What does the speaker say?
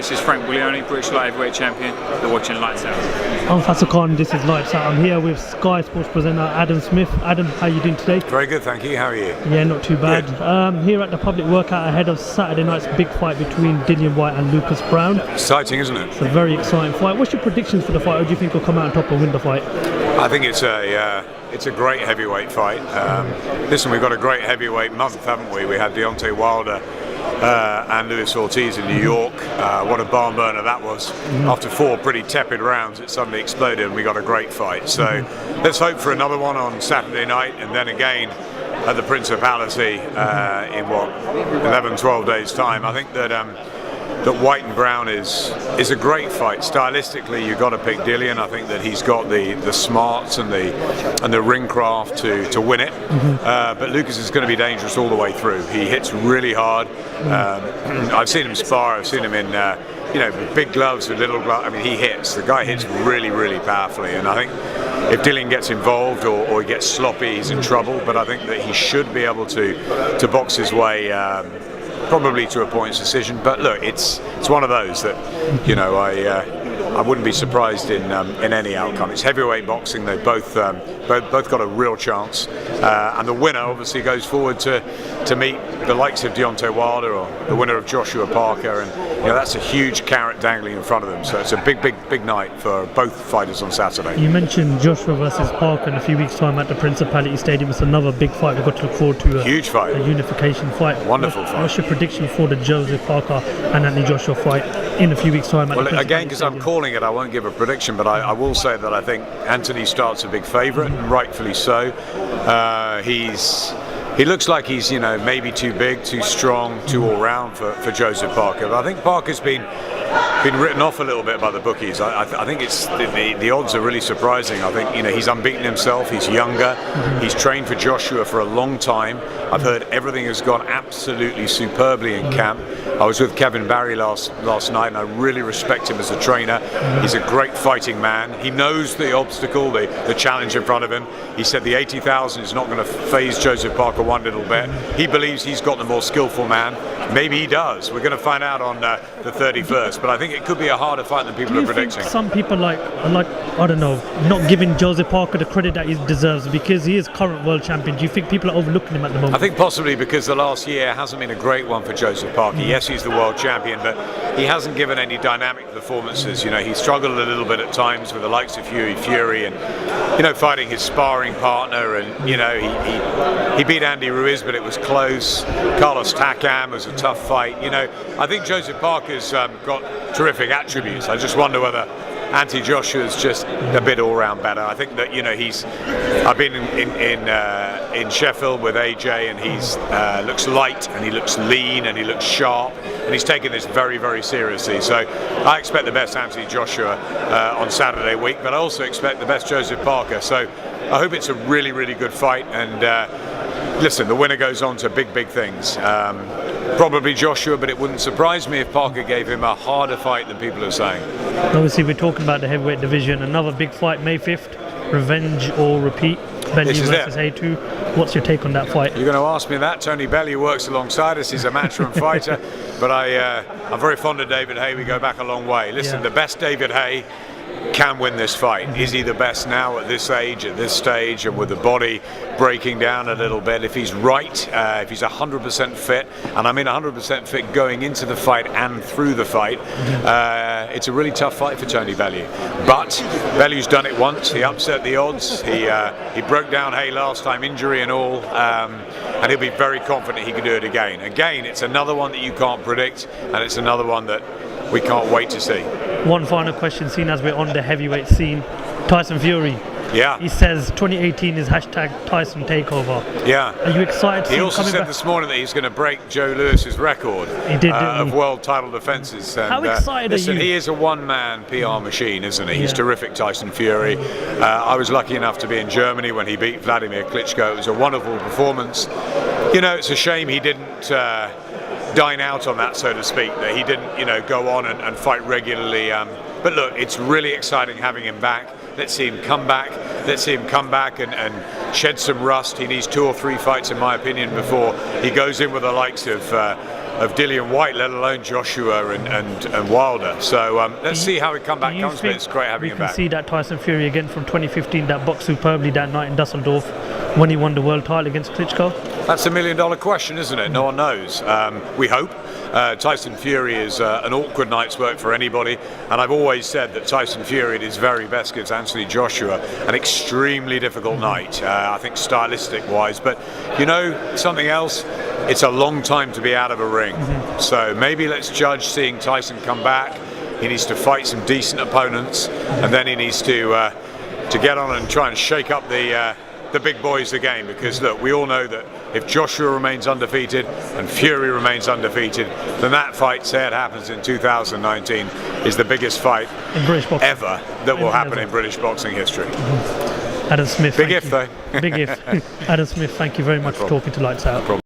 This is Frank Willioni, British light heavyweight champion. You're watching Lights Out. I'm Faisal Khan, this is Lights Out. I'm here with Sky Sports presenter Adam Smith. Adam, how are you doing today? Very good, thank you. How are you? Yeah, not too bad. Here at the public workout ahead of Saturday night's big fight between Whyte and Lucas Browne. Exciting, isn't it? It's a very exciting fight. What's your predictions for the fight? Or do you think will come out on top and win the fight? I think it's a great heavyweight fight. Listen, we've got a great heavyweight month, haven't we? We had Deontay Wilder and Luis Ortiz in New York. What a barn burner that was. After 4 pretty tepid rounds, it suddenly exploded and we got a great fight. So let's hope for another one on Saturday night, and then again at the Principality in 11-12 days time. I think that Whyte and Browne is a great fight. Stylistically, you've got to pick Dillian. I think that he's got the smarts and the ring craft to win it. But Lucas is going to be dangerous all the way through. He hits really hard. I've seen him spar. I've seen him in with big gloves, with little gloves. I mean, he hits. The guy hits really, really powerfully. And I think if Dillian gets involved or he gets sloppy, he's in trouble. But I think that he should be able to box his way. Probably to a points decision, but look, it's one of those that I wouldn't be surprised in any outcome. It's heavyweight boxing. They both got a real chance, and the winner obviously goes forward to meet the likes of Deontay Wilder or the winner of Joshua Parker, and that's a huge carrot dangling in front of them. So it's a big night for both fighters on Saturday. You mentioned Joshua versus Parker in a few weeks' time at the Principality Stadium. It's another big fight. We've got to look forward to. Huge fight. A unification fight. Wonderful fight. What's your prediction for the Joseph Parker and Anthony Joshua fight in a few weeks' time? Well, again, because I'm calling it, I won't give a prediction, but I will say that I think Anthony starts a big favourite, and rightfully so. He looks like he's maybe too big, too strong, too all round for Joseph Parker. But I think Parker's been written off a little bit by the bookies. I think it's the odds are really surprising. I think he's unbeaten himself. He's younger. He's trained for Joshua for a long time. I've heard everything has gone absolutely superbly in camp. I was with Kevin Barry last night, and I really respect him as a trainer. He's a great fighting man. He knows the obstacle, the challenge in front of him. He said the 80,000 is not going to faze Joseph Parker one little bit. He believes he's got the more skillful man. Maybe he does. We're going to find out on the 31st. But I think it could be a harder fight than people are predicting. Some people are I don't know, not giving Joseph Parker the credit that he deserves because he is current world champion. Do you think people are overlooking him at the moment? I think possibly because the last year hasn't been a great one for Joseph Parker. Yes, he's the world champion, but he hasn't given any dynamic performances. He struggled a little bit at times with the likes of Fury and fighting his sparring partner, and he beat Andy Ruiz, but it was close. Carlos Takam was a tough fight. I think Joseph Parker's got terrific attributes. I just wonder whether Anthony Joshua's just a bit all-round better. I think that I've been in Sheffield with AJ, and he's looks light, and he looks lean, and he looks sharp, and he's taking this very, very seriously. So I expect the best Anthony Joshua on Saturday week, but I also expect the best Joseph Parker. So I hope it's a really, really good fight, and listen, the winner goes on to big things. Probably Joshua, but it wouldn't surprise me if Parker gave him a harder fight than people are saying. Obviously, we're talking about the heavyweight division. Another big fight, May 5th. Revenge or repeat. Bellew versus Haye 2. What's your take on that fight? You're going to ask me that. Tony Bellew works alongside us. He's a matchroom fighter. But I'm very fond of David Haye. We go back a long way. Listen, the best David Haye can win this fight. Is he the best now at this age, at this stage, and with the body breaking down a little bit? If he's right, if he's 100% fit, and I mean 100% fit going into the fight and through the fight, it's a really tough fight for Tony Bellew. But Bellew's done it once. He upset the odds. He broke down Haye last time, injury and all, and he'll be very confident he can do it again. Again, it's another one that you can't predict, and it's another one that we can't wait to see. One final question, seeing as we're on the heavyweight scene. Tyson Fury. Yeah. He says 2018 is hashtag Tyson takeover. Yeah. Are you excited to see He him also coming said back? this morning that he's going to break Joe Lewis's record of world title defences. How excited listen, are you? He is a one-man PR machine, isn't he? He's terrific, Tyson Fury. I was lucky enough to be in Germany when he beat Vladimir Klitschko. It was a wonderful performance. It's a shame he didn't dine out on that, so to speak, that he didn't go on and fight regularly. But look, it's really exciting having him back. Let's see him come back. Let's see him come back and shed some rust. He needs 2 or 3 fights, in my opinion, before he goes in with the likes of Dillian Whyte, let alone Joshua and Wilder. So let's see how he comes back. But it's great having him back. We can see that Tyson Fury again from 2015 that boxed superbly that night in Dusseldorf when he won the world title against Klitschko. That's a $1 million question, isn't it? No one knows. We hope. Tyson Fury is an awkward night's work for anybody, and I've always said that Tyson Fury at his very best gives Anthony Joshua an extremely difficult night, I think stylistic wise, but you know something else, it's a long time to be out of a ring, so maybe let's judge seeing Tyson come back. He needs to fight some decent opponents, and then he needs to get on and try and shake up the big boys again, because look, we all know that if Joshua remains undefeated and Fury remains undefeated, then that fight, say it happens in 2019, is the biggest fight in British boxing ever that will happen in British boxing history. Adam Smith, big if though. Big if. Adam Smith, thank you very much for talking to Lights Out.